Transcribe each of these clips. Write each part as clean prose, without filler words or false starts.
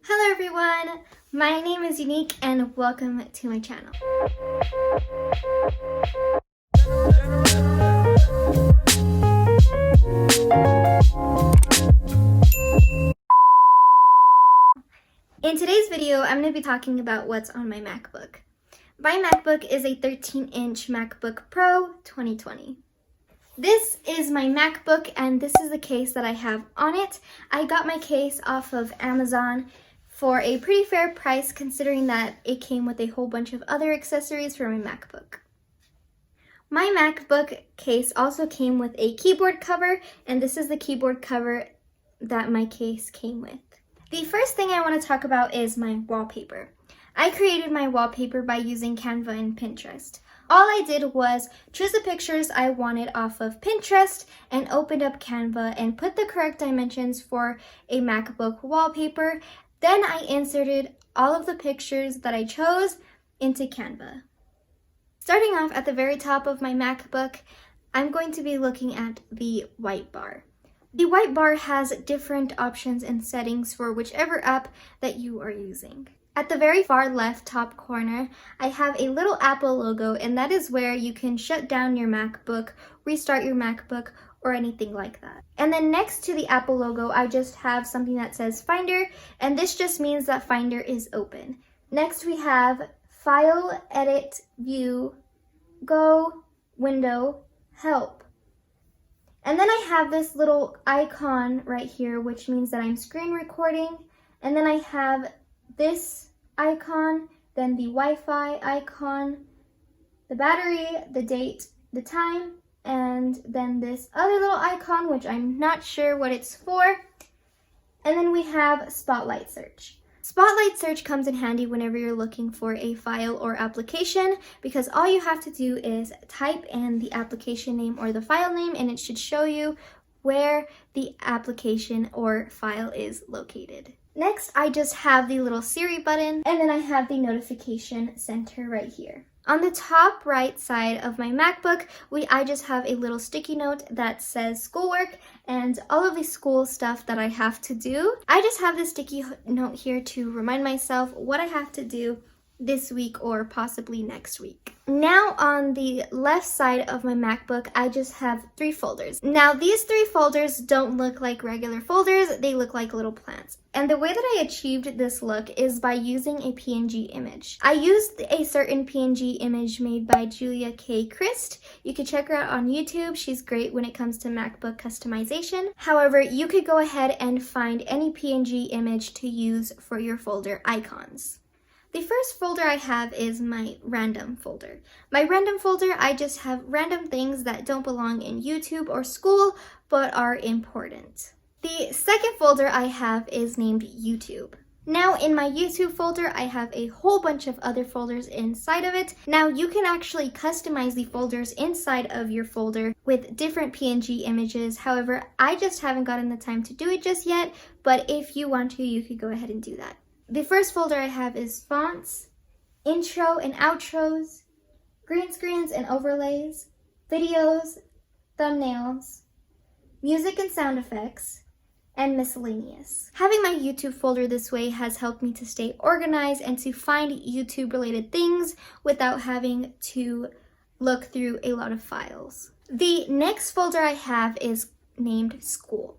Hello everyone, my name is Unyk and welcome to my channel. In today's video, I'm going to be talking about what's on my MacBook. My MacBook is a 13-inch MacBook Pro 2020. This is my MacBook and this is the case that I have on it. I got my case off of Amazon for a pretty fair price considering that it came with a whole bunch of other accessories for my MacBook. My MacBook case also came with a keyboard cover, and this is the keyboard cover that my case came with. The first thing I want to talk about is my wallpaper. I created my wallpaper by using Canva and Pinterest. All I did was choose the pictures I wanted off of Pinterest and opened up Canva and put the correct dimensions for a MacBook wallpaper. Then I inserted all of the pictures that I chose into Canva. Starting off at the very top of my MacBook, I'm going to be looking at the white bar. The white bar has different options and settings for whichever app that you are using. At the very far left top corner, I have a little Apple logo, and that is where you can shut down your MacBook, restart your MacBook, or anything like that. And then next to the Apple logo, I just have something that says Finder, and this just means that Finder is open. Next we have File, Edit, View, Go, Window, Help. And then I have this little icon right here, which means that I'm screen recording. And then I have this icon, then the Wi-Fi icon, the battery, the date, the time, and then this other little icon, which I'm not sure what it's for. And then we have Spotlight Search. Spotlight Search comes in handy whenever you're looking for a file or application, because all you have to do is type in the application name or the file name and it should show you where the application or file is located. Next, I just have the little Siri button, and then I have the notification center right here. On the top right side of my MacBook, I just have a little sticky note that says schoolwork and all of the school stuff that I have to do. I just have this sticky note here to remind myself what I have to do this week or possibly next week. Now on the left side of my MacBook, I just have 3 folders. Now these 3 folders don't look like regular folders, they look like little plants. And the way that I achieved this look is by using a PNG image. I used a certain PNG image made by Julia K. Christ. You can check her out on YouTube. She's great when it comes to MacBook customization. However, you could go ahead and find any PNG image to use for your folder icons. The first folder I have is my random folder. My random folder, I just have random things that don't belong in YouTube or school, but are important. The second folder I have is named YouTube. Now in my YouTube folder, I have a whole bunch of other folders inside of it. Now you can actually customize the folders inside of your folder with different PNG images. However, I just haven't gotten the time to do it just yet, but if you want to, you could go ahead and do that. The first folder I have is fonts, intro and outros, green screens and overlays, videos, thumbnails, music and sound effects, and miscellaneous. Having my YouTube folder this way has helped me to stay organized and to find YouTube related things without having to look through a lot of files. The next folder I have is named School.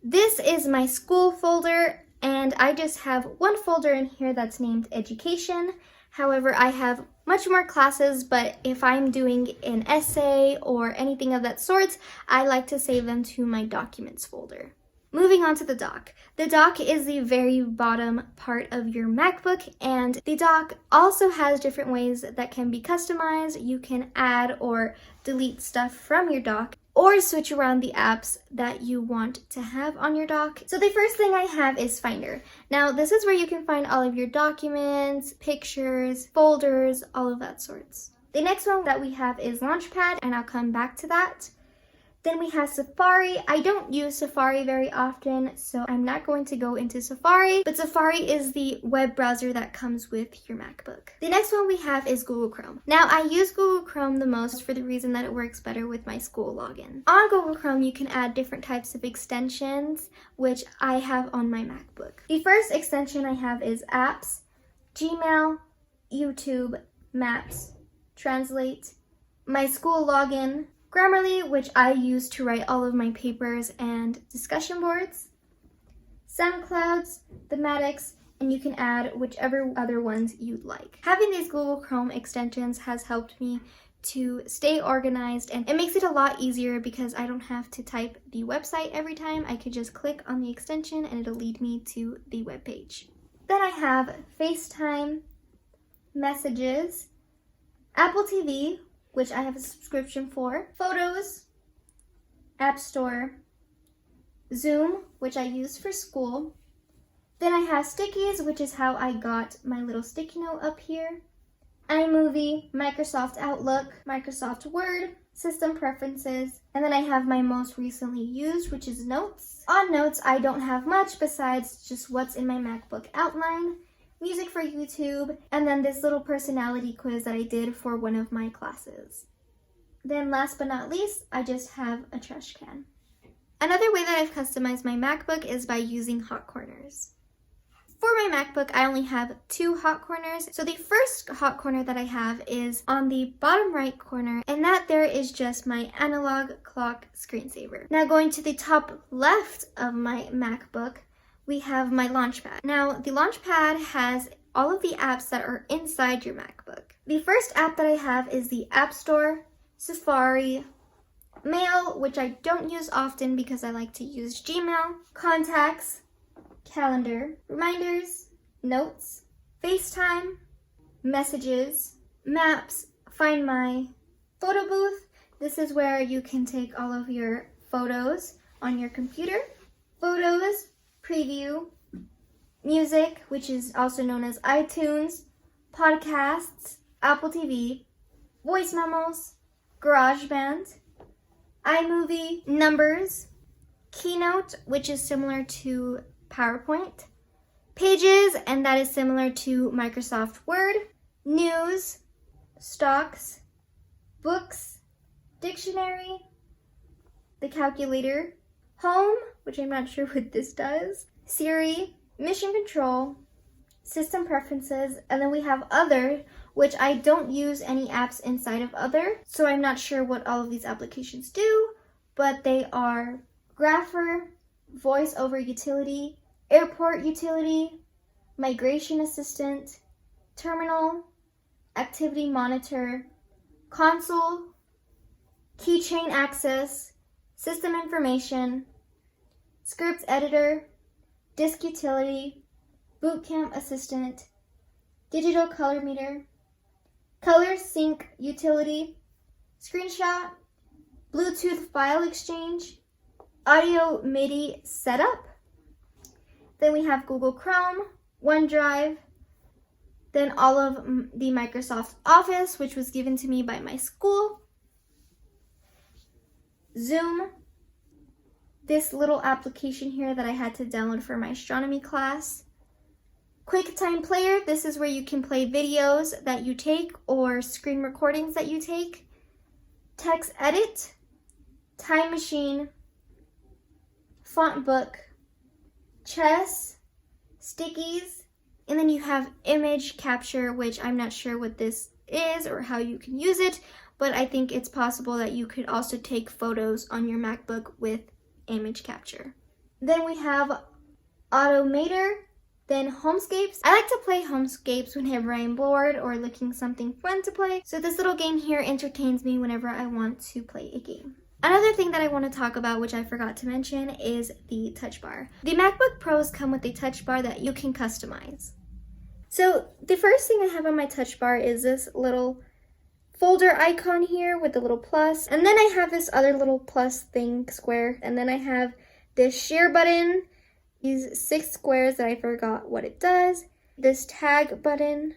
This is my school folder, and I just have one folder in here that's named Education. However, I have much more classes, but if I'm doing an essay or anything of that sort, I like to save them to my Documents folder. Moving on to the dock. The dock is the very bottom part of your MacBook, and the dock also has different ways that can be customized. You can add or delete stuff from your dock, or switch around the apps that you want to have on your dock. So the first thing I have is Finder. Now this is where you can find all of your documents, pictures, folders, all of that sorts. The next one that we have is Launchpad, and I'll come back to that. Then we have Safari. I don't use Safari very often, so I'm not going to go into Safari, but Safari is the web browser that comes with your MacBook. The next one we have is Google Chrome. Now, I use Google Chrome the most for the reason that it works better with my school login. On Google Chrome, you can add different types of extensions, which I have on my MacBook. The first extension I have is Apps, Gmail, YouTube, Maps, Translate, my school login, Grammarly, which I use to write all of my papers and discussion boards, SoundClouds, Thematics, and you can add whichever other ones you'd like. Having these Google Chrome extensions has helped me to stay organized, and it makes it a lot easier because I don't have to type the website every time. I could just click on the extension and it'll lead me to the web page. Then I have FaceTime, Messages, Apple TV, which I have a subscription for, Photos, App Store, Zoom, which I use for school. Then I have Stickies, which is how I got my little sticky note up here, iMovie, Microsoft Outlook, Microsoft Word, System Preferences, and then I have my most recently used, which is Notes. On Notes, I don't have much besides just what's in my MacBook outline, music for YouTube, and then this little personality quiz that I did for one of my classes. Then last but not least, I just have a trash can. Another way that I've customized my MacBook is by using hot corners. For my MacBook, I only have 2 hot corners. So the first hot corner that I have is on the bottom right corner, and that there is just my analog clock screensaver. Now going to the top left of my MacBook, we have my Launchpad. Now, the Launchpad has all of the apps that are inside your MacBook. The first app that I have is the App Store, Safari, Mail, which I don't use often because I like to use Gmail, Contacts, Calendar, Reminders, Notes, FaceTime, Messages, Maps, Find My, Photo Booth. This is where you can take all of your photos on your computer. Photos, Preview, Music, which is also known as iTunes, Podcasts, Apple TV, Voice Memos, GarageBand, iMovie, Numbers, Keynote, which is similar to PowerPoint, Pages, and that is similar to Microsoft Word, News, Stocks, Books, Dictionary, the Calculator, Home, which I'm not sure what this does, Siri, Mission Control, System Preferences, and then we have Other, which I don't use any apps inside of Other, so I'm not sure what all of these applications do, but they are Grapher, Voice over Utility, Airport Utility, Migration Assistant, Terminal, Activity Monitor, Console, Keychain Access, System Information, Script Editor, Disk Utility, Bootcamp Assistant, Digital Color Meter, Color Sync Utility, Screenshot, Bluetooth File Exchange, Audio MIDI Setup. Then we have Google Chrome, OneDrive, then all of the Microsoft Office, which was given to me by my school, Zoom, this little application here that I had to download for my astronomy class, QuickTime Player, this is where you can play videos that you take or screen recordings that you take, Text Edit, Time Machine, Font Book, Chess, Stickies, and then you have Image Capture, which I'm not sure what this is or how you can use it, but I think it's possible that you could also take photos on your MacBook with Image Capture. Then we have Automator, then Homescapes. I like to play Homescapes whenever I'm bored or looking something fun to play, so this little game here entertains me whenever I want to play a game. Another thing that I want to talk about, which I forgot to mention, is the touch bar. The MacBook Pros come with a touch bar that you can customize. So the first thing I have on my touch bar is this little folder icon here with the little plus, and then I have this other little plus thing square, and then I have this share button, these 6 squares that I forgot what it does, this tag button,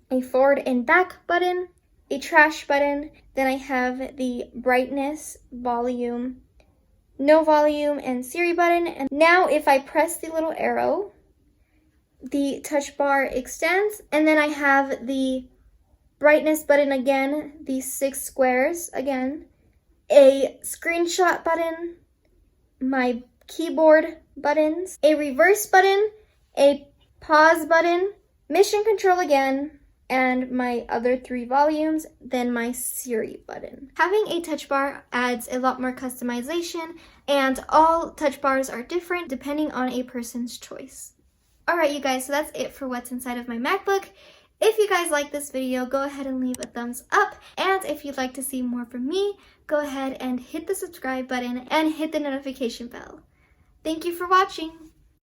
a forward and back button, a trash button, then I have the brightness, volume, no volume, and Siri button. And now if I press the little arrow, the touch bar extends, and then I have the brightness button again, the 6 squares again, a screenshot button, my keyboard buttons, a reverse button, a pause button, mission control again, and my other 3 volumes, then my Siri button. Having a touch bar adds a lot more customization, and all touch bars are different depending on a person's choice. Alright you guys, so that's it for what's inside of my MacBook. If you guys like this video, go ahead and leave a thumbs up, and if you'd like to see more from me, go ahead and hit the subscribe button and hit the notification bell. Thank you for watching!